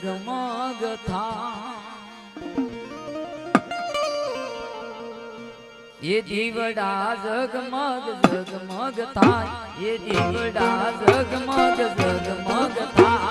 જગમગ થા એ દીવડા જગમગ જગમગ થાય એ દીવડા જગમગ જગમગ થાય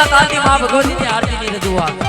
તાલી માં ભગવતીની આરતીની રજૂઆત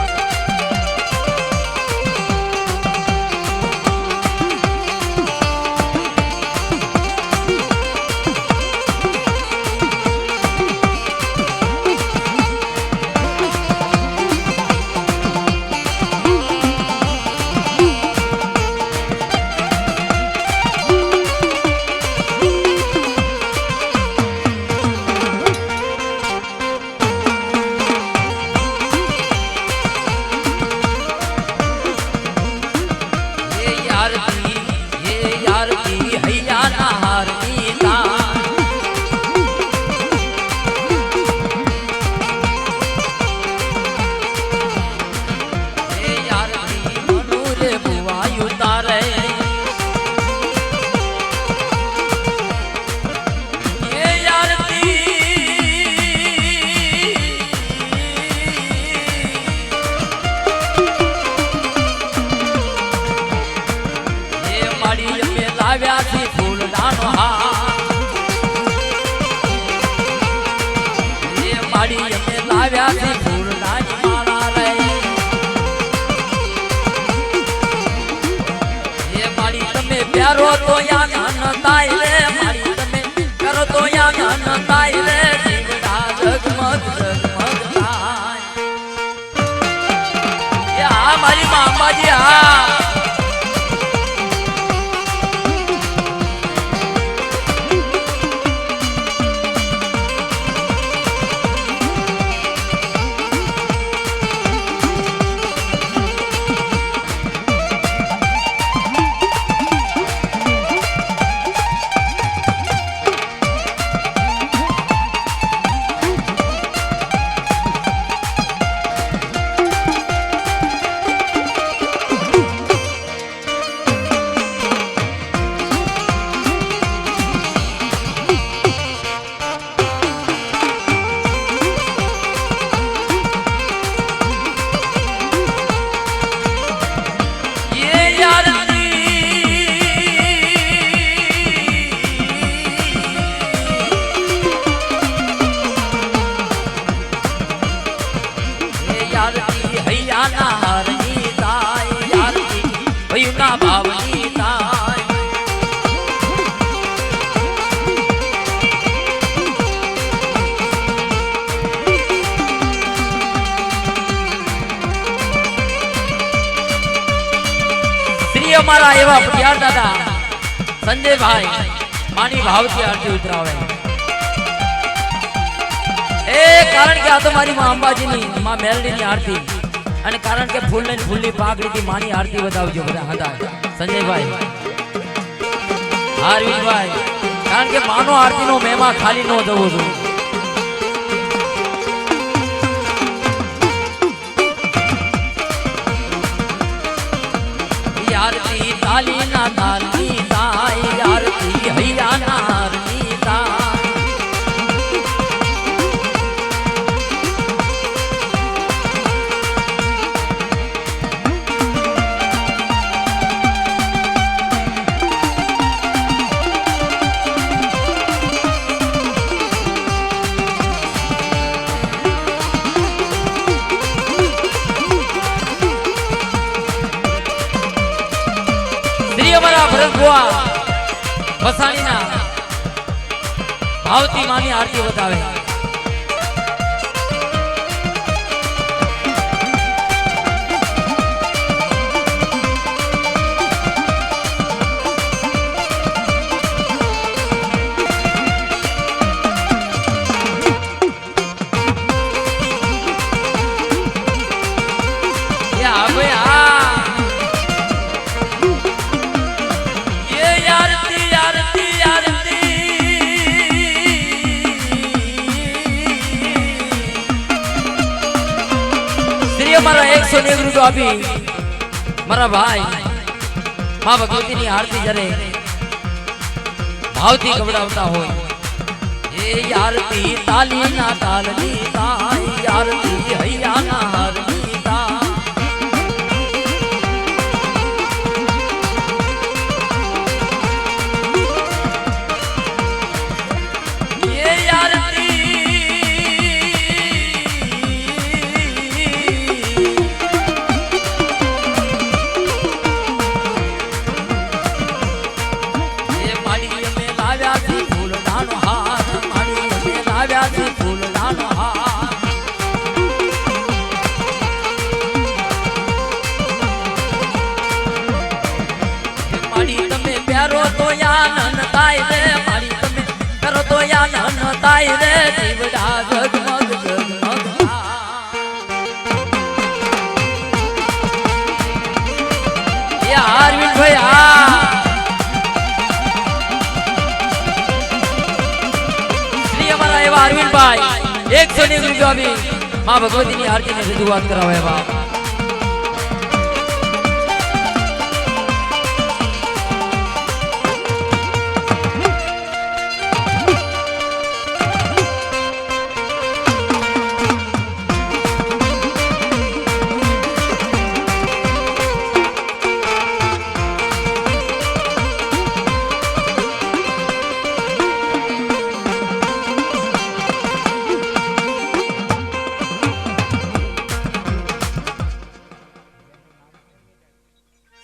प्यारो तो या ताई रे मारी तमे करो तो या ताई रे दीवड़ा जगमग जगमग ताई या मारी मामा जी हाँ હૈયાના હારની થાય આરતી ભયુના ભાવની થાય શ્રી અમારા એવા પટિયાર દાદા સંજયભાઈ માની ભાવથી આરતી ઉતરાવે એ કારણ કે આ તો મારી માં અંબાજીની માં મેલડીની આરતી અને કારણ કે ફૂલની ફૂલની પાઘડીથી માની આરતી બતાવજો બધા હતા સંજયભાઈ હારવીરભાઈ કારણ કે માનો આરતીનો મહિમા ખાલી ન જવો જોઈએ આરતી તાલી ના તાલી તાઈ આરતી હૈયા ના હારની તાઈ વસાણીના ભાવતી માની આરતી બતાવે મારા 101 રૂપિયા આપી મારા ભાઈ માં ભગવતીની આરતી જ્યારે ભાવથી ગવડાવતા હોય એ આરતી તાલી ના તાલની તાઈ આરતી હૈયા ના હારની તાઈ રે જીવડા જગમગ જગમગ યાર વિન ભાઈ શ્રી અમારા એવા અરવિંદભાઈ 190 રૂપિયા આપી માં ભગવતીની આરતીની રજૂઆત કરાવે બાપ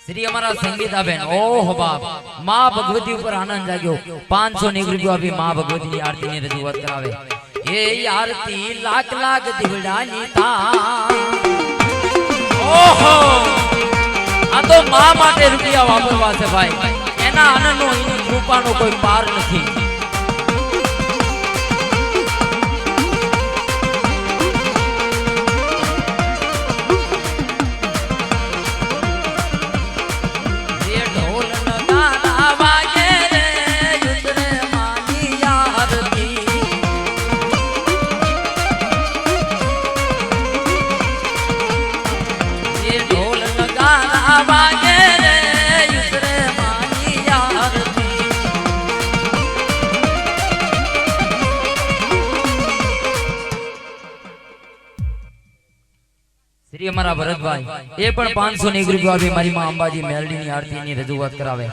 श्री हमारा संगीता बहन ओह बाप मां भगवती ऊपर आनंद जाग्यो 590 રૂપિયા આપી मां भगवती ની आरती ની રજૂઆત કરાવે એ આરતી લાખ લાખ દીવડાની તા ઓહો આ તો मां માટે રૂપિયા વાપરવા છે ભાઈ એના આનંદનો એની કૃપાનો કોઈ પાર નથી श्री हमारा भरतभाई ये पण 501 રૂપિયા આપી મારી માં અંબાજી મેલડીની આરતીની રજૂઆત કરાવે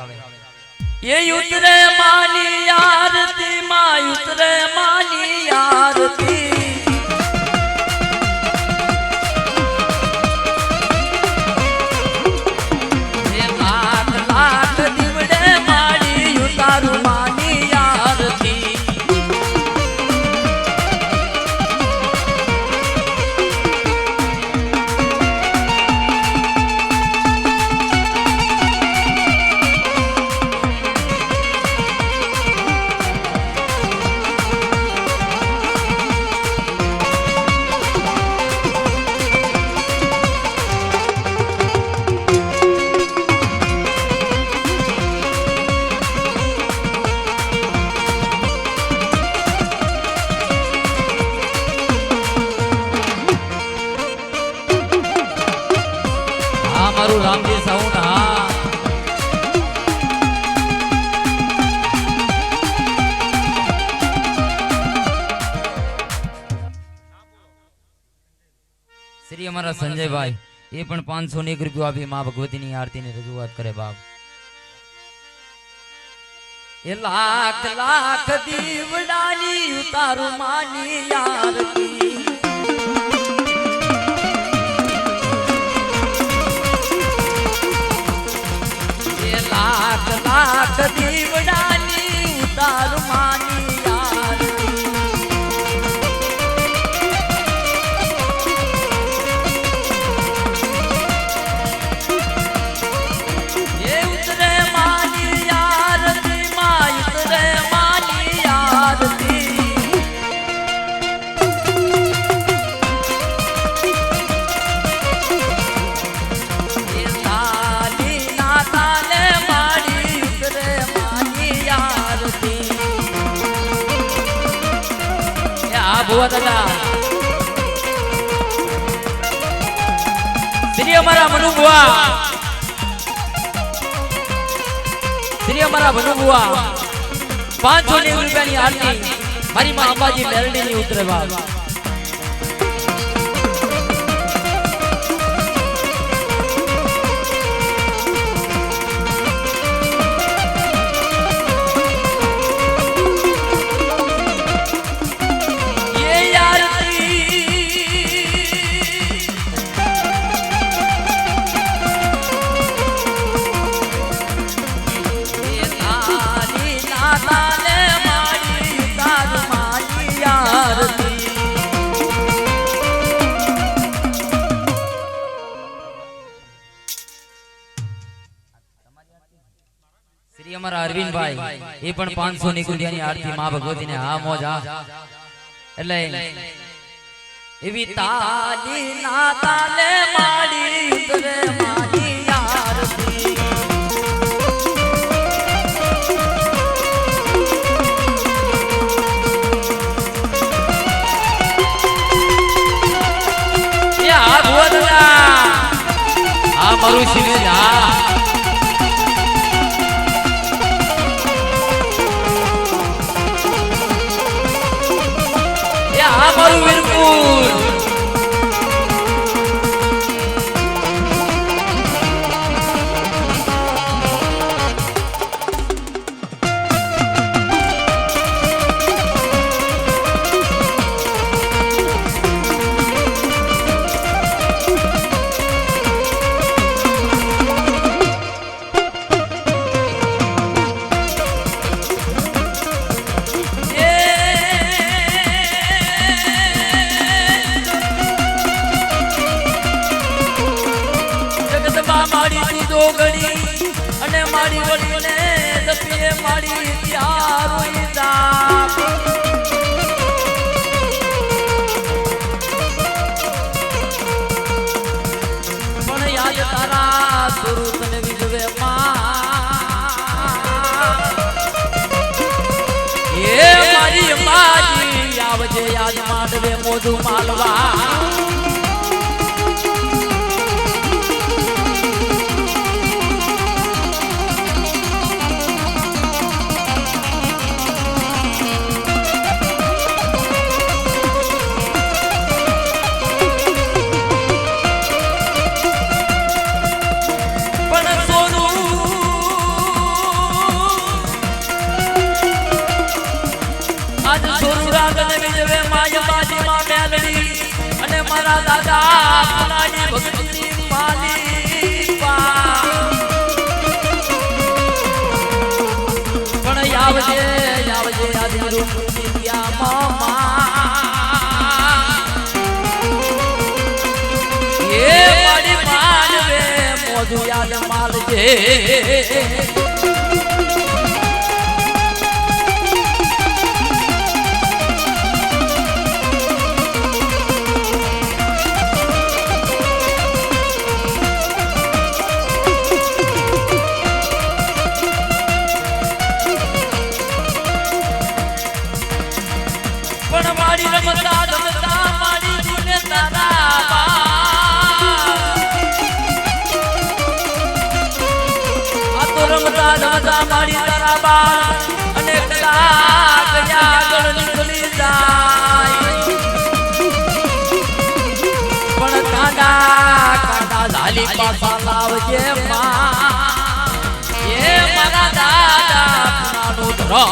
ये उतरे मानी आरती माँ उतरे मानी आरती રામજી સાઉન્ડ હા શ્રી અમારા સંજયભાઈ એ પણ 501 રૂપિયા આપી માં ભગવતીની આરતીની રજૂઆત કરે બાપ એ લાખ લાખ દીવડાની ઉતારું માની આરતી એ લાખ લાખ દીવડાની ઉતારું માની આરતી એ ઉતરે માની આરતી માં ઉતરે માની આરતી એ તાલી ના તાલે માડી ઉતરે માની આરતી એ આ ભુવા દાદા શ્રી અમારા મનુ ભુવા શ્રી અમારા મનુ ભુવા 500 રૂપિયાની આરતી મારી માં અંબાજી મેરડીની ઉતરે બાપ શ્રી અમારા અરવિંદભાઈ એ પણ 500 રૂપિયાની આરતી માં ભગવતીને હા મોજ હા એટલે એવી તાલી ના તાલે માડી ઉતરે માની આરતી એ આ ભોદલા આ મારું શિવે હા અમારું વીરપુર અને મારી વળીને દપીએ મારી ત્યારોઈ દાપ પણ યાદ તારા સુરત ને વિજવે એ મારી માજી આવજે યાદ માંડવે મોઢું માલવા અને મારા દાદા પુરાણી ભક્તિની માલી પણ આવજે આવજે આદિ રૂપ દિયા મામા એ મારી માનવે મોઢું યાદ માલજે જા મારી તારા બાર અને કદાચ આગળ નીકળી જાય પણ કાંડા કાંડા ઝાલી પાછા લાવજે માં એ મારા દાદા નાનું ધરો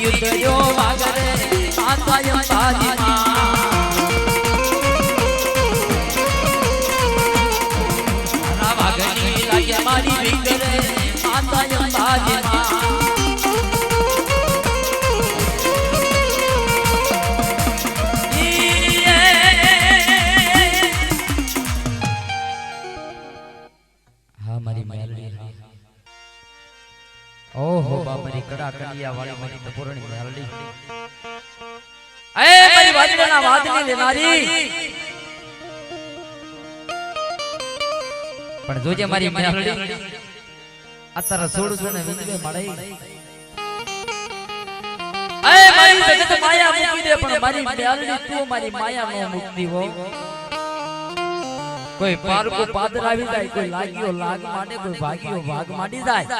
યુદ્ધયો વાગરે આતાય બાજીમાં વાગની લાગે મારી વિગરે આતાય બાજીમાં હા મારી મેલડી ઓહો બાપરી કડા કડિયા વાળી મારી ટપોરણી મેલડી એ મારી વાદળના વાદળી લેનારી પણ જોજે મારી મેલડી અત્યારે છોડું છું ને વિંદવે મળે એ મારી જગત માયા મૂકી દે પણ મારી મેલડી તું મારી માયા નો મુક્તિ હો કોઈ પારકો પાદર આવી જાય કોઈ લાગ્યો લાગ માંડે કોઈ ભાગ્યો ભાગ માંડી જાય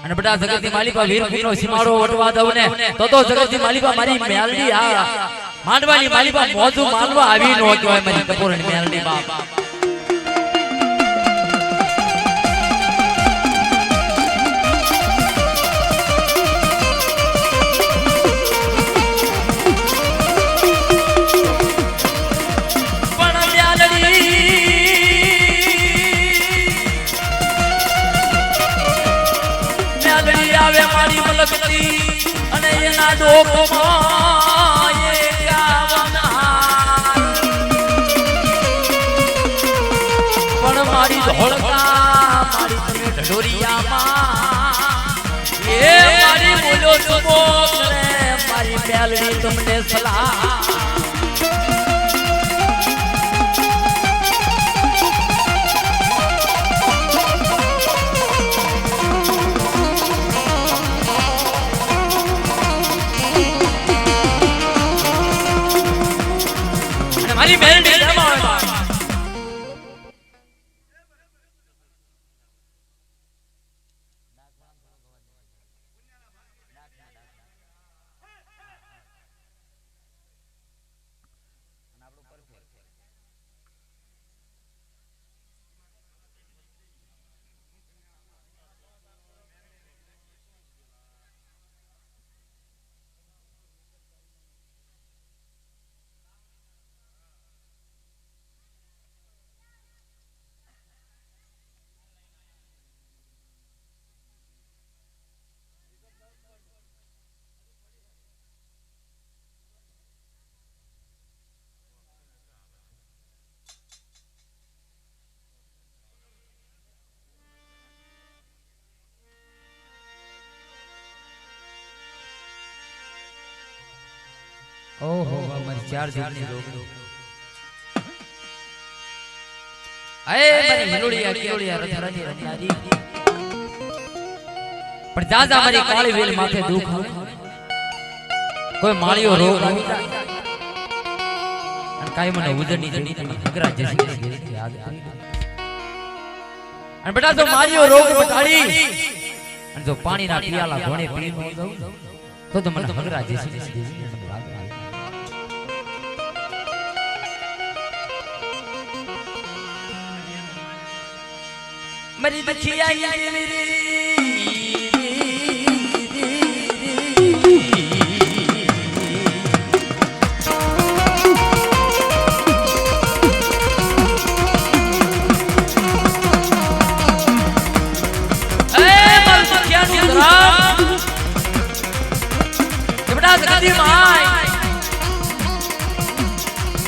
અને બડા જગતની માલિકા વીરપુરનો સીમાડો વટવા દઉં ને તો જગતની માલિકા મારી મેલડી આ માંડવાની માલિકા મોજું માનવા આવી નો કહેવાય મારી ટપોરણી મેલડી બાપ આવે મારી મલકતી અને એના ડોકમાં પણ મારી ધોળકા મારી તમે ઢોરિયામાં એ મારી બોલો સુબો કરે મારી મેલડી તમને સલાહ મારી મેલડી જમાવે ઓહો મારી ચાર જૂની રોગડી આય મારી હિલોડિયા કેવડિયા રથરાજી રથારી પણ દાદા મારી કાળી વેલ માથે દુખ આવે કોઈ માળીઓ રોગ આવી જાય અને કાઈ મને ઉદરની જડી નગરા જસી ગઈ યાદ આવી અને બેટા તો માળીઓ રોગ બટાડી અને જો પાણીના પિયાલા ઘોણે પી ન દઉં તો મને હગરા જસી ગઈ मेरी बचिया ये मेरी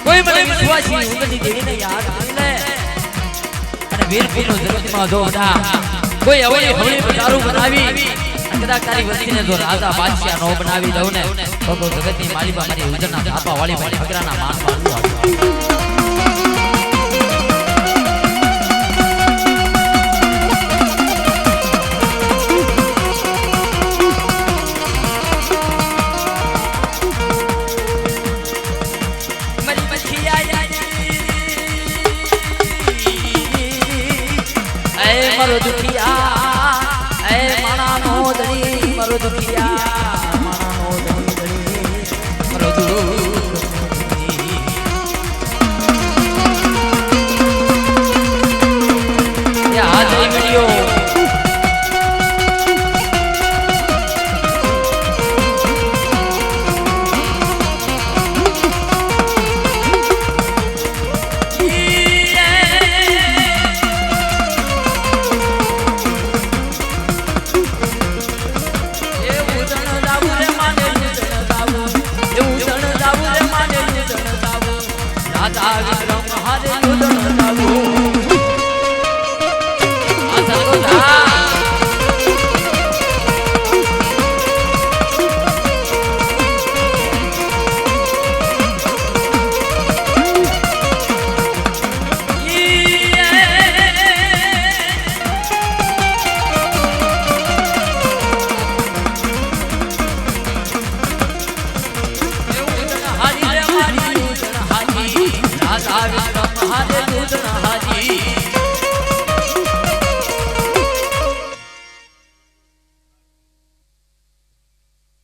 कोई મને વિશ્વાસી ઉગતી દેવીને યાદ કરી લે અને વીરપુરનો જગતમાં જો બધા કોઈ અવળી હવળી પધારું બનાવી કદાચ તારી વસ્તીને જો રાજા બાદશાહ નો બનાવી દઉં ને તો જગતની માલિકા મારી ઉજરના થાપા વાળી મારી અગ્રાના માન માનતું મારો દુખિયા એ માણાનો દણી મારો દુખિયા માણાનો દણી મારો દુખિયા એ હાજરી મળ્યો